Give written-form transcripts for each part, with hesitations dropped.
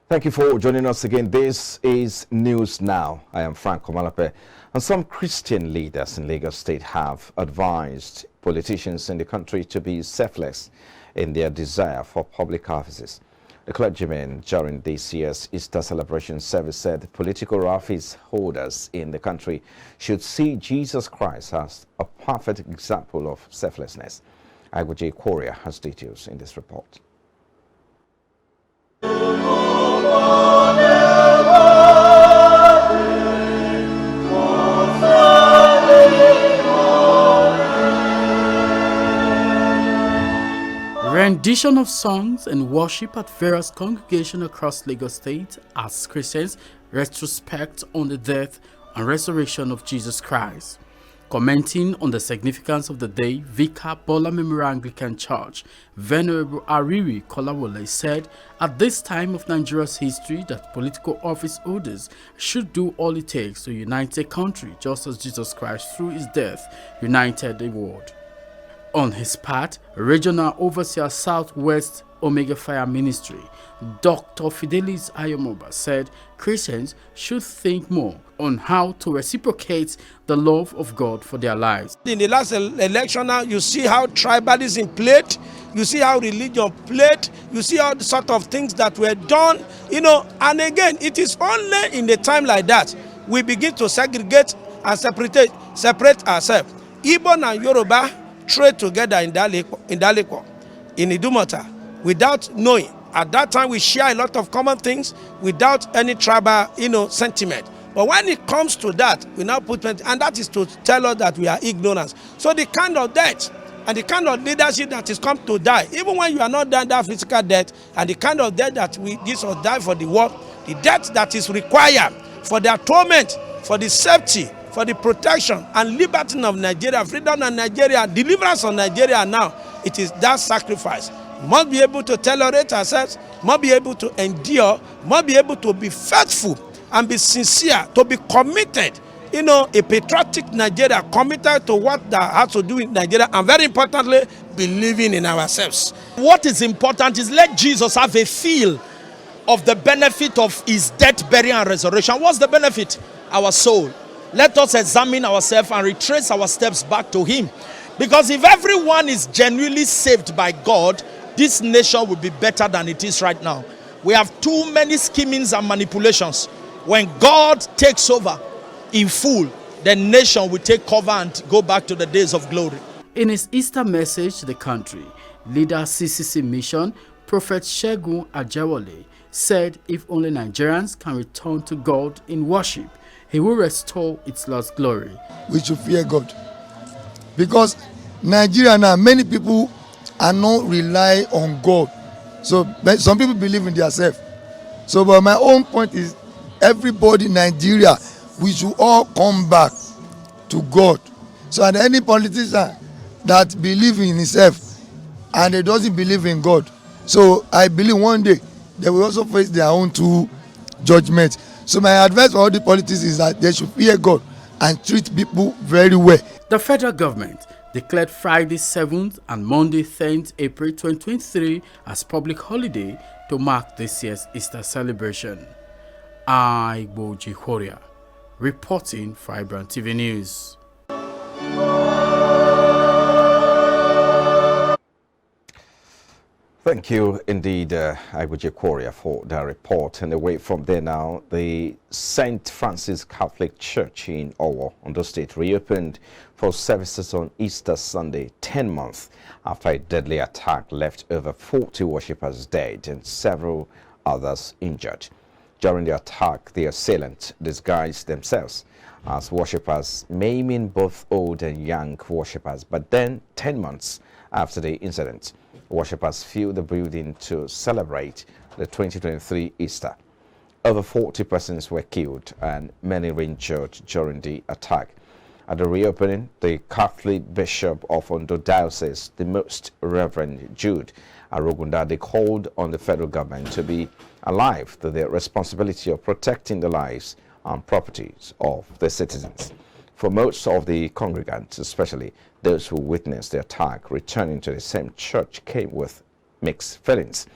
Thank you for joining us again. This is News Now. I am Frank Komalape, and some Christian leaders in Lagos State have advised politicians in the country to be selfless in their desire for public offices. The clergyman during this year's Easter celebration service said political office holders in the country should see Jesus Christ as a perfect example of selflessness. Aguje Korea has details in this report. Rendition of songs and worship at various congregations across Lagos State as Christians retrospect on the death and resurrection of Jesus Christ. Commenting on the significance of the day, Vicar Bola Memorial Anglican Church, Venerable Ariri Kolawole said at this time of Nigeria's history that political office holders should do all it takes to unite the country just as Jesus Christ through his death united the world. On his part, Regional Overseer Southwest Omega Fire Ministry, Dr. Fidelis Ayomoba said Christians should think more on how to reciprocate the love of God for their lives. In the last election now, you see how tribalism played, you see how religion played, you see all the sort of things that were done, and again, it is only in a time like that we begin to segregate and separate ourselves. Igbo and Yoruba trade together in Dalekwo, in Idumota, without knowing. At that time, we share a lot of common things without any tribal, sentiment. But when it comes to that, we now put, and that is to tell us that we are ignorant. So the kind of death and the kind of leadership that is come to die, even when you are not done that physical death, and the kind of death that Jesus died for the world, the death that is required for the atonement, for the safety, for the protection and liberty of Nigeria, freedom of Nigeria, deliverance of Nigeria now, it is that sacrifice. We must be able to tolerate ourselves, must be able to endure, must be able to be faithful and be sincere, to be committed, a patriotic Nigeria, committed to what that has to do with Nigeria, and very importantly, believing in ourselves. What is important is let Jesus have a feel of the benefit of his death, burial, and resurrection. What's the benefit? Our soul. Let us examine ourselves and retrace our steps back to him. Because if everyone is genuinely saved by God, this nation will be better than it is right now. We have too many schemings and manipulations. When God takes over in full, the nation will take cover and go back to the days of glory. In his Easter message to the country, leader CCC Mission, Prophet Shegun Ajewole, said if only Nigerians can return to God in worship, he will restore its lost glory. We should fear God. Because Nigeria now, many people are not relying on God. So some people believe in themselves. So but my own point is everybody in Nigeria, we should all come back to God. So and any politician that believes in himself and they doesn't believe in God. So I believe one day they will also face their own two judgments. So my advice for all the politicians is that they should fear God and treat people very well. The federal government declared Friday 7th and Monday 10th April 2023 as public holiday to mark this year's Easter celebration. Aguje Korea, reporting for iBrandTV News. Thank you indeed, Aguje Korea, for that report. And away from there now, the St. Francis Catholic Church in Owo, Ondo State, reopened for services on Easter Sunday, 10 months after a deadly attack left over 40 worshippers dead and several others injured. During the attack, the assailants disguised themselves as worshippers, maiming both old and young worshippers. But then, 10 months after the incident, worshippers filled the building to celebrate the 2023 Easter. Over 40 persons were killed and many were injured during the attack. At the reopening, the Catholic Bishop of Ondo Diocese, the Most Reverend Jude Arogundade, called on the federal government to be alive to their responsibility of protecting the lives and properties of the citizens. For most of the congregants, especially those who witnessed the attack returning to the same church, came with mixed feelings.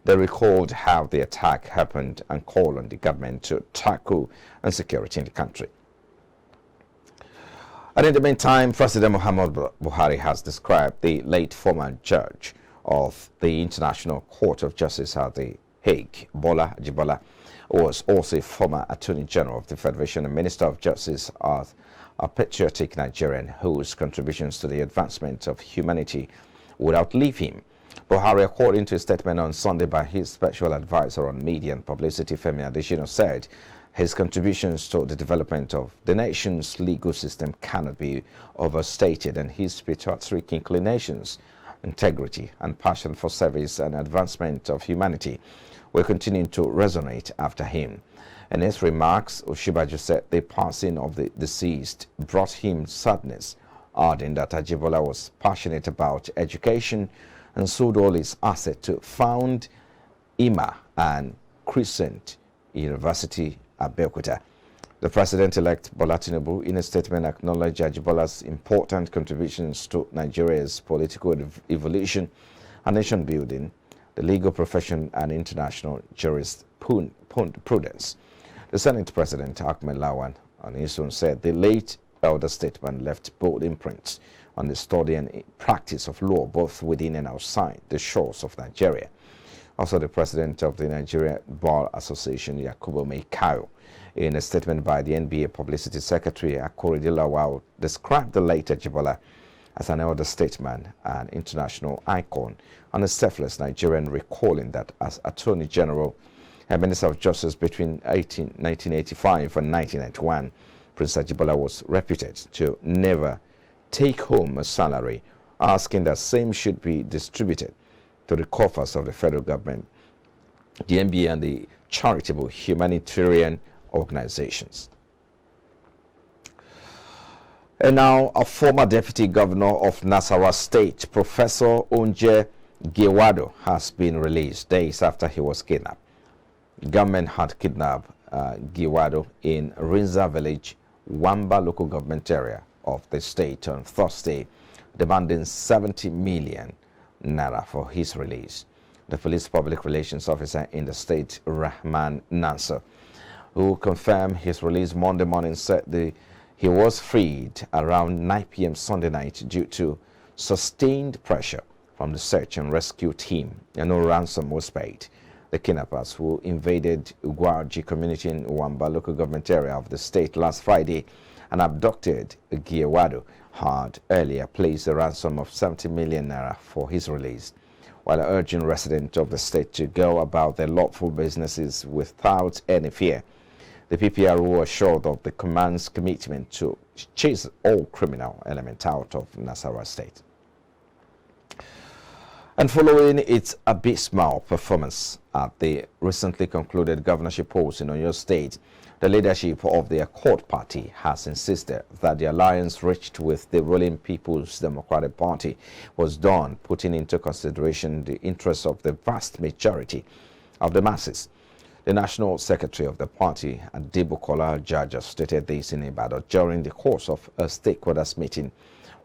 They recalled how the attack happened and called on the government to tackle insecurity in the country. And in the meantime, President Muhammadu Buhari has described the late former judge of the International Court of Justice at The Hague, Bola Ajibola, who was also a former Attorney General of the Federation and Minister of Justice, as a patriotic Nigerian whose contributions to the advancement of humanity would outlive him. Buhari, according to a statement on Sunday by his special advisor on media and publicity, Femi Adesina, said his contributions to the development of the nation's legal system cannot be overstated, and his patriotic inclinations, integrity, and passion for service and advancement of humanity will continue to resonate after him. In his remarks, Osinbajo said the passing of the deceased brought him sadness, adding that Ajibola was passionate about education and sold all his assets to found IMA and Crescent University Abeokuta. The president-elect Bola Tinubu, in a statement, acknowledged Ajibola's important contributions to Nigeria's political evolution and nation building, the legal profession, and international jurisprudence. The Senate President, Ahmed Lawan, on his own, said the late elder statesman left bold imprints on the study and practice of law both within and outside the shores of Nigeria. Also, the president of the Nigeria Bar Association, Yakubu Meikayo, in a statement by the NBA Publicity Secretary, Akorede Lawal, described the late Ajibola as an elder statesman and international icon and a selfless Nigerian, recalling that as Attorney General and Minister of Justice between 1985 and 1991, Prince Ajibola was reputed to never take home a salary, asking that same should be distributed to the coffers of the federal government, the NBA, and the charitable humanitarian organizations. And now, a former deputy governor of Nasarawa State, Professor Onje Giwado, has been released days after he was kidnapped. The government had kidnapped Giwado in Rinza Village, Wamba local government area of the state on Thursday, demanding 70 million naira for his release. The police public relations officer in the state, Rahman Nasser, who confirmed his release Monday morning, said he was freed around 9 p.m. Sunday night due to sustained pressure from the search and rescue team, and no ransom was paid. The kidnappers, who invaded Ugwaji community in Wamba local government area of the state last Friday and abducted Giwado, had earlier placed a ransom of 70 million naira for his release, while urging residents of the state to go about their lawful businesses without any fear. The PPRO assured of the command's commitment to chase all criminal elements out of Nasarawa State. And following its abysmal performance at the recently concluded governorship polls in Oyo State, the leadership of the Accord Party has insisted that the alliance reached with the ruling People's Democratic Party was done, putting into consideration the interests of the vast majority of the masses. The National Secretary of the party, Adebukola Jaja, stated this in Ibadan during the course of a stakeholders meeting,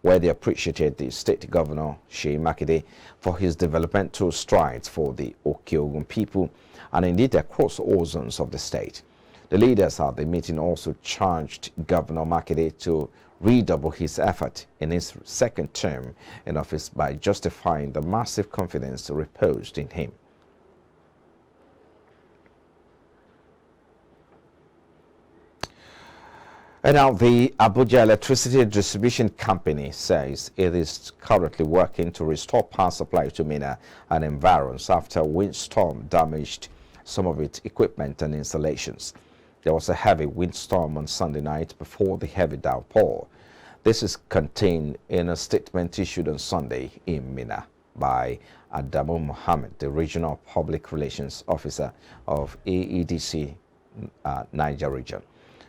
where they appreciated the state governor, Seyi Makinde, for his developmental strides for the Oke-Ogun people and indeed across all zones of the state. The leaders at the meeting also charged Governor Makinde to redouble his effort in his second term in office by justifying the massive confidence reposed in him. And now the Abuja Electricity Distribution Company says it is currently working to restore power supply to Minna and environs after windstorm damaged some of its equipment and installations. There was a heavy windstorm on Sunday night before the heavy downpour. This is contained in a statement issued on Sunday in Minna by Adamu Mohammed, the Regional Public Relations Officer of AEDC Niger Region.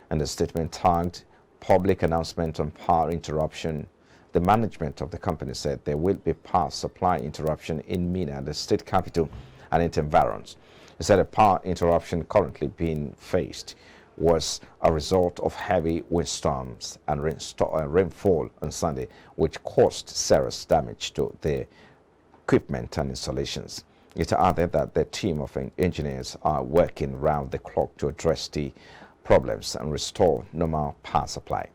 And the statement tagged public announcement on power interruption. The management of the company said there will be power supply interruption in Minna, the state capital, and its environs. It said a power interruption currently being faced was a result of heavy windstorms and rainfall on Sunday, which caused serious damage to the equipment and installations. It added that the team of engineers are working round the clock to address the problems and restore normal power supply.